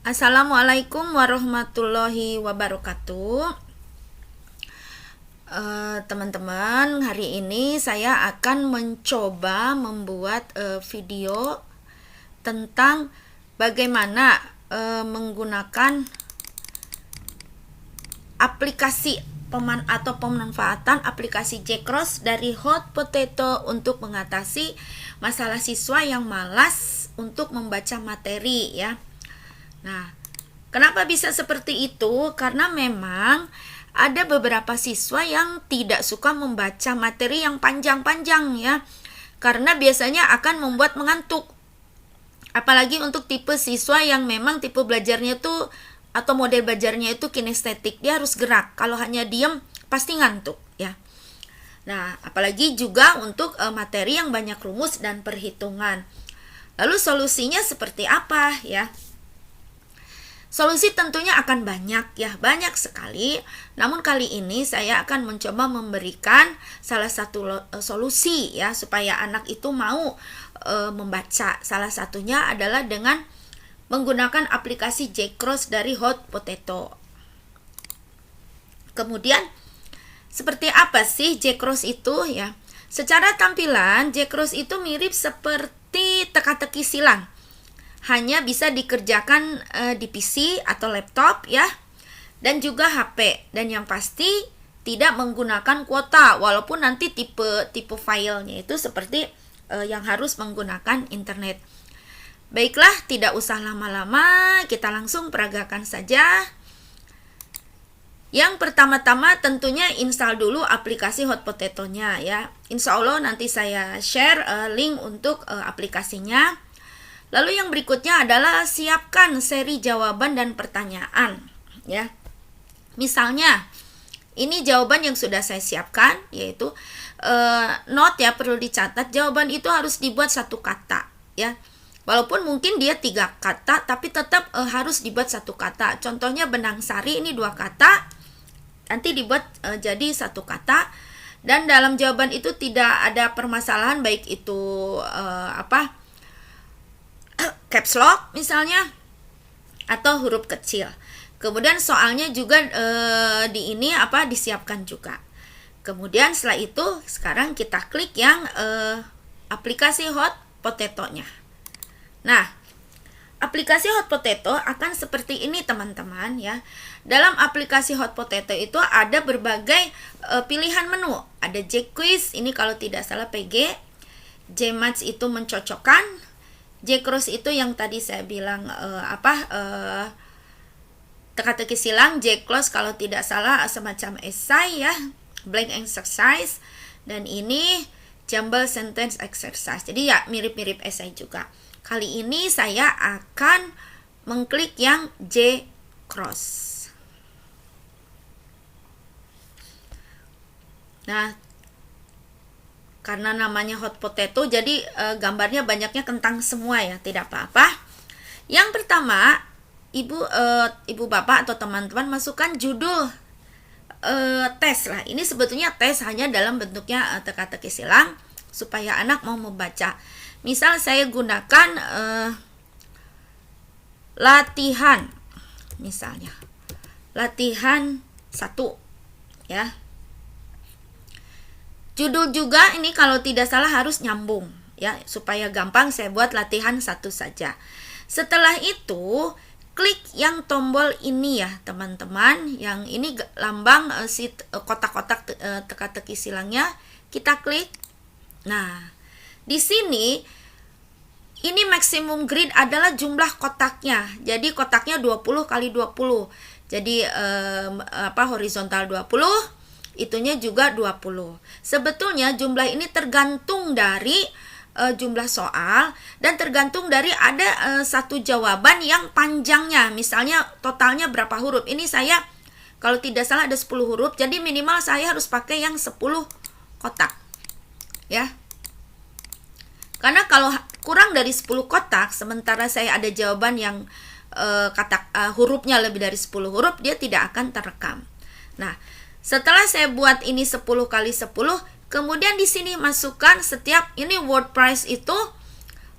Assalamualaikum warahmatullahi wabarakatuh. Teman-teman, hari ini saya akan mencoba membuat video tentang bagaimana menggunakan aplikasi pemanfaatan aplikasi Jcross dari Hot Potato untuk mengatasi masalah siswa yang malas untuk membaca materi ya. Nah, kenapa bisa seperti itu? Karena memang ada beberapa siswa yang tidak suka membaca materi yang panjang-panjang ya. Karena biasanya akan membuat mengantuk. Apalagi untuk tipe siswa yang memang tipe belajarnya itu atau model belajarnya itu kinestetik, dia harus gerak. Kalau hanya diam pasti ngantuk ya. Nah, apalagi juga untuk materi yang banyak rumus dan perhitungan. Lalu solusinya seperti apa ya? Solusi tentunya akan banyak ya, banyak sekali. Namun kali ini saya akan mencoba memberikan salah satu solusi ya supaya anak itu mau membaca. Salah satunya adalah dengan menggunakan aplikasi Jcross dari Hot Potato. Kemudian seperti apa sih Jcross itu ya? Secara tampilan Jcross itu mirip seperti teka-teki silang. Hanya bisa dikerjakan di PC atau laptop ya, dan juga HP. Dan yang pasti tidak menggunakan kuota, walaupun nanti tipe filenya itu seperti yang harus menggunakan internet. Baiklah, tidak usah lama-lama, kita langsung peragakan saja. Yang pertama-tama tentunya install dulu aplikasi Hot Potato-nya ya. Insya Allah nanti saya share link untuk aplikasinya. Lalu yang berikutnya adalah siapkan seri jawaban dan pertanyaan ya. Misalnya ini jawaban yang sudah saya siapkan, yaitu note ya, perlu dicatat jawaban itu harus dibuat satu kata ya. Walaupun mungkin dia 3 kata tapi tetap harus dibuat satu kata. Contohnya benang sari ini 2 kata, nanti dibuat jadi satu kata. Dan dalam jawaban itu tidak ada permasalahan baik itu caps lock misalnya atau huruf kecil. Kemudian soalnya juga disiapkan juga. Kemudian setelah itu sekarang kita klik yang aplikasi Hot Potato-nya. Nah, aplikasi Hot Potato akan seperti ini teman-teman ya. Dalam aplikasi Hot Potato itu ada berbagai pilihan menu. Ada Jquiz, ini kalau tidak salah PG. Jmatch itu mencocokkan. Jcross itu yang tadi saya bilang teka-teki silang. Jcross kalau tidak salah semacam esai ya, blank exercise. Dan ini jumble sentence exercise. Jadi ya mirip-mirip esai juga. Kali ini saya akan mengklik yang Jcross. Nah, karena namanya Hot Potato, jadi gambarnya banyaknya kentang semua ya, tidak apa-apa. Yang pertama, ibu bapak atau teman-teman masukkan judul tes lah. Ini sebetulnya tes hanya dalam bentuknya teka-teki silang supaya anak mau membaca. Misal saya gunakan latihan, misalnya latihan 1 ya. Judul juga ini kalau tidak salah harus nyambung ya, supaya gampang saya buat latihan 1 saja. Setelah itu klik yang tombol ini ya teman-teman, yang ini lambang kotak-kotak teka-teki silangnya, kita klik. Nah, di sini ini maksimum grid adalah jumlah kotaknya. Jadi kotaknya 20 kali 20. Jadi horizontal 20, itunya juga 20. Sebetulnya jumlah ini tergantung dari jumlah soal dan tergantung dari ada satu jawaban yang panjangnya. Misalnya totalnya berapa huruf. Ini saya kalau tidak salah ada 10 huruf, jadi minimal saya harus pakai yang 10 kotak. Ya. Karena kalau kurang dari 10 kotak, sementara saya ada jawaban yang hurufnya lebih dari 10 huruf, dia tidak akan terekam. Nah, setelah saya buat ini 10 kali 10, kemudian di sini masukkan setiap ini word price itu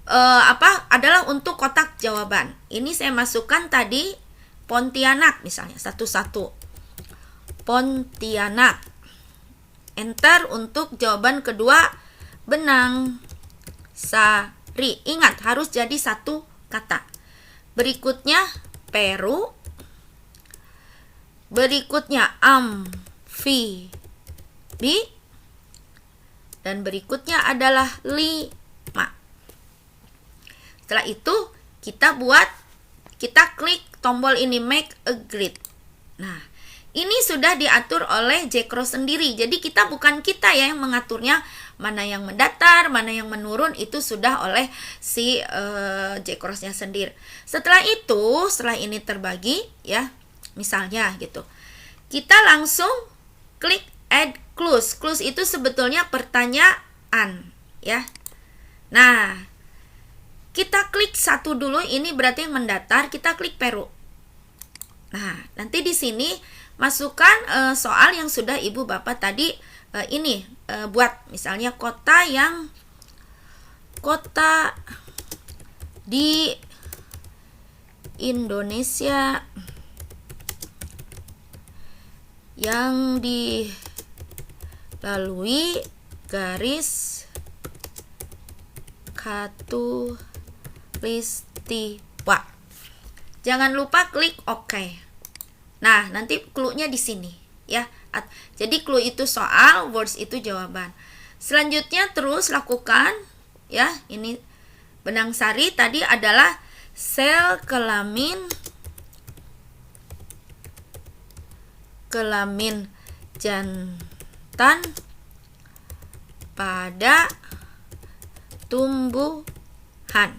adalah untuk kotak jawaban. Ini saya masukkan tadi Pontianak misalnya satu-satu. Pontianak. Enter untuk jawaban kedua, benang sari. Ingat harus jadi satu kata. Berikutnya Peru. Berikutnya amfibi. Dan berikutnya adalah 5. Setelah itu kita klik tombol ini make a grid. Nah, ini sudah diatur oleh Jcross sendiri. Jadi bukan kita ya yang mengaturnya, mana yang mendatar, mana yang menurun, itu sudah oleh si Jcross-nya sendiri. Setelah ini terbagi ya, misalnya gitu. Kita langsung klik add clues. Clues itu sebetulnya pertanyaan ya. Nah, kita klik satu dulu, ini berarti yang mendatar, kita klik Peru. Nah, nanti di sini masukkan soal yang sudah Ibu Bapak tadi buat. Misalnya kota di Indonesia yang dilalui garis khatulistiwa. Jangan lupa klik OK. Nah, nanti clue-nya di sini ya. Jadi clue itu soal, words itu jawaban. Selanjutnya terus lakukan ya. Ini benang sari tadi adalah sel kelamin jantan pada tumbuhan.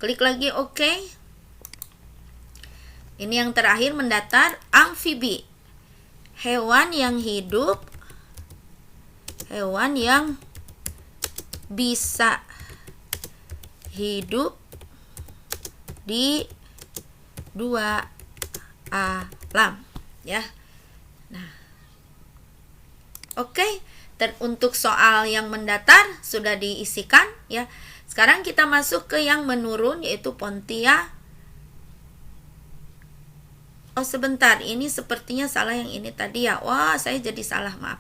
Klik lagi OK. Ini yang terakhir mendatar, amfibi. Hewan yang bisa hidup di dua alam ya. Nah, oke. Untuk soal yang mendatar sudah diisikan ya. Sekarang kita masuk ke yang menurun, yaitu Pontianak. Oh sebentar, ini sepertinya salah yang ini tadi ya. Wah, saya jadi salah, maaf.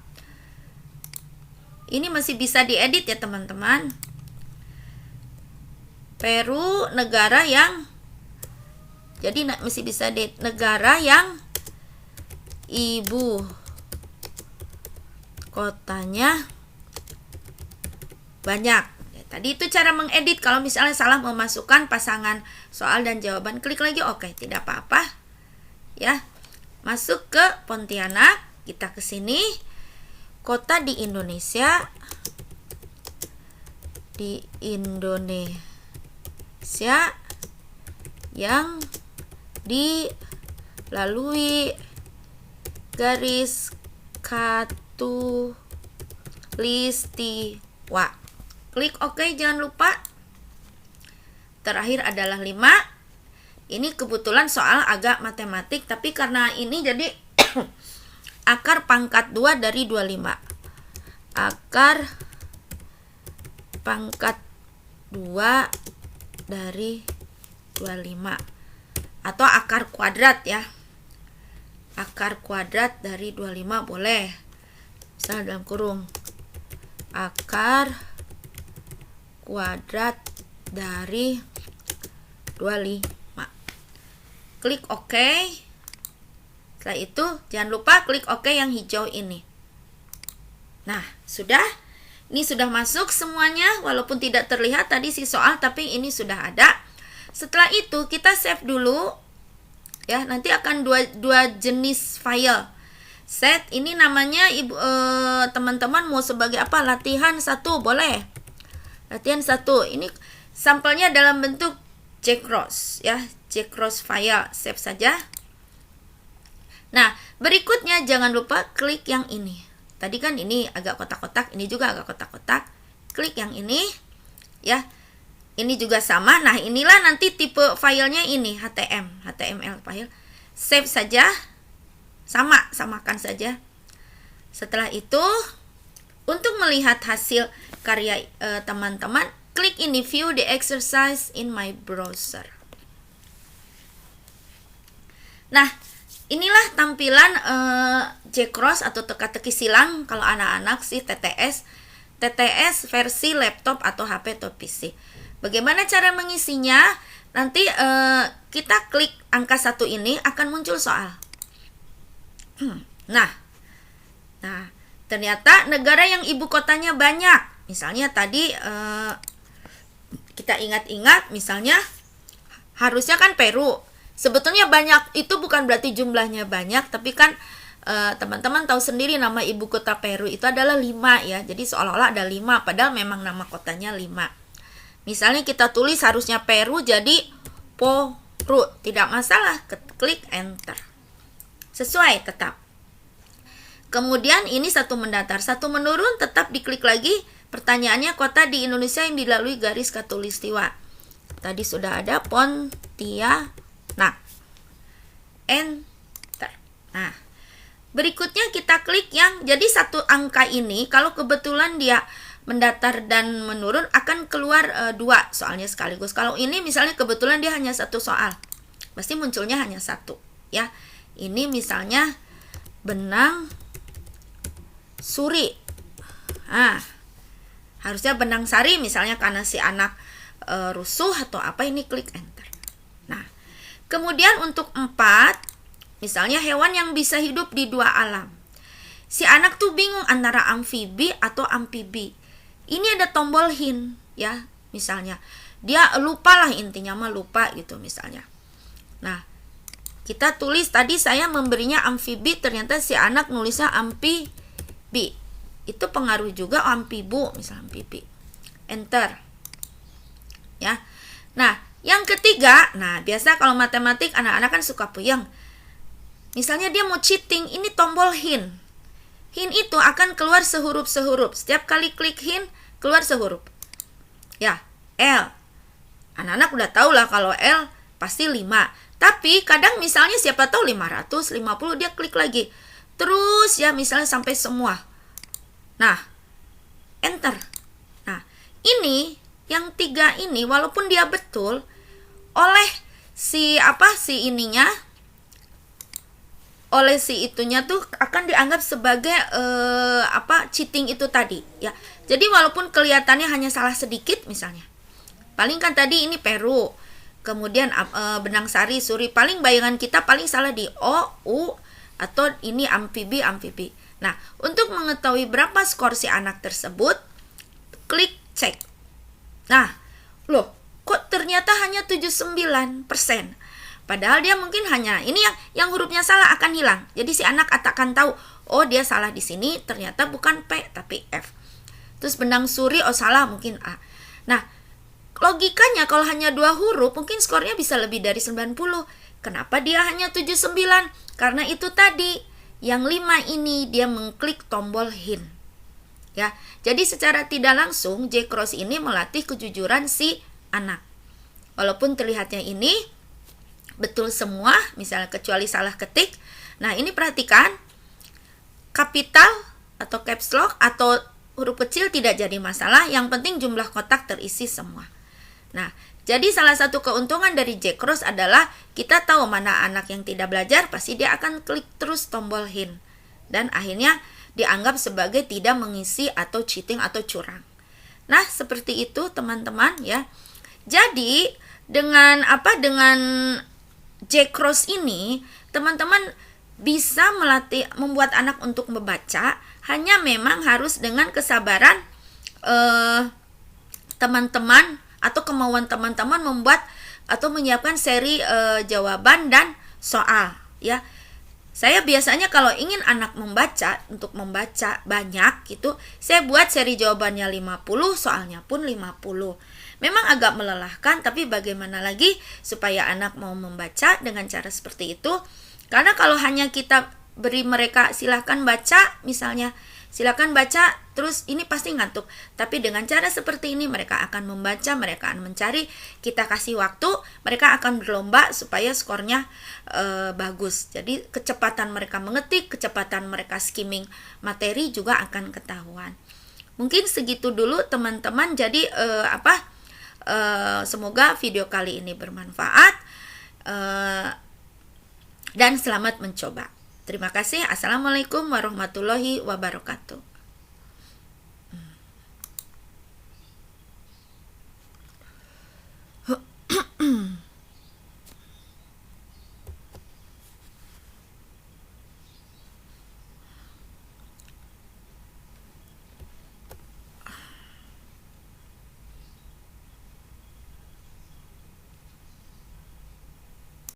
Ini masih bisa diedit ya teman-teman. Peru negara yang, jadi masih bisa di negara yang ibu kotanya banyak. Tadi itu cara mengedit. Kalau misalnya salah memasukkan pasangan soal dan jawaban, klik lagi OK, tidak apa-apa. Ya. Masuk ke Pontianak, kita ke sini. Kota di Indonesia yang dilalui garis khatulistiwa. Klik OK, jangan lupa. Terakhir adalah 5. Ini kebetulan soal agak matematik, tapi karena ini jadi akar pangkat 2 dari 25. Akar pangkat 2 dari 25. Atau akar kuadrat ya. Akar kuadrat dari 25 boleh. Misal dalam kurung. Akar kuadrat dari 25. Klik OK. Setelah itu jangan lupa klik OK yang hijau ini. Nah, sudah. Ini sudah masuk semuanya, walaupun tidak terlihat tadi si soal, tapi ini sudah ada. Setelah itu kita save dulu. Ya, nanti akan dua jenis file. Set ini namanya teman-teman mau sebagai apa? Latihan 1, boleh. Latihan 1. Ini sampelnya dalam bentuk Jcross ya, Jcross file, save saja. Nah, berikutnya jangan lupa klik yang ini. Tadi kan ini agak kotak-kotak, ini juga agak kotak-kotak. Klik yang ini ya. Ini juga sama. Nah, inilah nanti tipe filenya ini HTML file. Save saja. Samakan saja. Setelah itu untuk melihat hasil karya teman-teman, klik ini, view the exercise in my browser. Nah, inilah tampilan J-Cross atau teka-teki silang kalau anak-anak sih TTS versi laptop atau HP atau PC. Bagaimana cara mengisinya? Nanti kita klik angka 1 ini akan muncul soal. Nah, ternyata negara yang ibu kotanya banyak. Misalnya tadi kita ingat-ingat, misalnya harusnya kan Peru. Sebetulnya banyak itu bukan berarti jumlahnya banyak, tapi kan teman-teman tahu sendiri nama ibu kota Peru itu adalah Lima ya. Jadi seolah-olah ada 5, padahal memang nama kotanya 5. Misalnya kita tulis harusnya Peru jadi Poru, tidak masalah, klik enter. Sesuai tetap. Kemudian ini 1 mendatar, 1 menurun, tetap diklik lagi. Pertanyaannya kota di Indonesia yang dilalui garis khatulistiwa. Tadi sudah ada Pontianak. Enter. Nah, berikutnya kita klik yang jadi 1 angka ini, kalau kebetulan dia mendatar dan menurun akan keluar 2 soalnya sekaligus. Kalau ini misalnya kebetulan dia hanya 1 soal, pasti munculnya hanya 1 ya. Ini misalnya Benang Suri. Harusnya Benang Sari misalnya karena si anak rusuh atau apa, ini klik enter. Nah, kemudian untuk 4, misalnya hewan yang bisa hidup di 2 alam. Si anak tuh bingung antara amfibi atau amfibi. Ini ada tombol hint ya, misalnya. Dia lupa lah, intinya mah lupa gitu misalnya. Nah, kita tulis tadi saya memberinya amfibi, ternyata si anak nulisnya amfibi. Itu pengaruh juga amfibu, misalnya amfibi. Enter. Ya. Nah, yang ketiga, nah biasa kalau matematik anak-anak kan suka puyeng. Misalnya dia mau cheating, ini tombol hint. Hint itu akan keluar sehuruf-sehuruf. Setiap kali klik hint, keluar sehuruf. Ya, L. Anak-anak udah tahu lah kalau L pasti 5. Tapi kadang misalnya siapa tahu 550, dia klik lagi. Terus ya misalnya sampai semua. Nah, enter. Nah, ini yang 3 ini walaupun dia betul, oleh si ininya, oleh si itunya tuh akan dianggap sebagai cheating itu tadi ya. Jadi walaupun kelihatannya hanya salah sedikit misalnya. Paling kan tadi ini Peru. Kemudian Benang Sari, Suri, paling bayangan kita paling salah di O, U, atau ini amfibi. Nah, untuk mengetahui berapa skor si anak tersebut, klik cek. Nah, loh, kok ternyata hanya 79%. Padahal dia mungkin hanya ini yang hurufnya salah akan hilang. Jadi si anak akan tahu, oh dia salah di sini, ternyata bukan P tapi F. Terus Benang Suri, oh salah mungkin A. Nah, logikanya kalau hanya 2 huruf mungkin skornya bisa lebih dari 90. Kenapa dia hanya 79? Karena itu tadi, yang 5 ini dia mengklik tombol hint. Ya, jadi secara tidak langsung J-Cross ini melatih kejujuran si anak. Walaupun terlihatnya ini betul semua, misalnya kecuali salah ketik. Nah, ini perhatikan, kapital atau caps lock atau huruf kecil tidak jadi masalah, yang penting jumlah kotak terisi semua. Nah, jadi salah satu keuntungan dari J-Cross adalah kita tahu mana anak yang tidak belajar, pasti dia akan klik terus tombol hint. Dan akhirnya dianggap sebagai tidak mengisi atau cheating atau curang. Nah, seperti itu teman-teman ya. Jadi, dengan J-Cross ini, teman-teman bisa membuat anak untuk membaca, hanya memang harus dengan kesabaran teman-teman atau kemauan teman-teman membuat atau menyiapkan seri jawaban dan soal ya. Saya biasanya kalau ingin anak membaca, untuk membaca banyak gitu, saya buat seri jawabannya 50, soalnya pun 50. Memang agak melelahkan, tapi bagaimana lagi supaya anak mau membaca dengan cara seperti itu. Karena kalau hanya kita beri mereka silahkan baca, misalnya silakan baca, terus ini pasti ngantuk. Tapi dengan cara seperti ini mereka akan membaca, mereka akan mencari, kita kasih waktu, mereka akan berlomba supaya skornya bagus. Jadi kecepatan mereka mengetik, kecepatan mereka skimming materi juga akan ketahuan. Mungkin segitu dulu teman-teman. Jadi semoga video kali ini bermanfaat, dan selamat mencoba. Terima kasih. Assalamualaikum warahmatullahi wabarakatuh.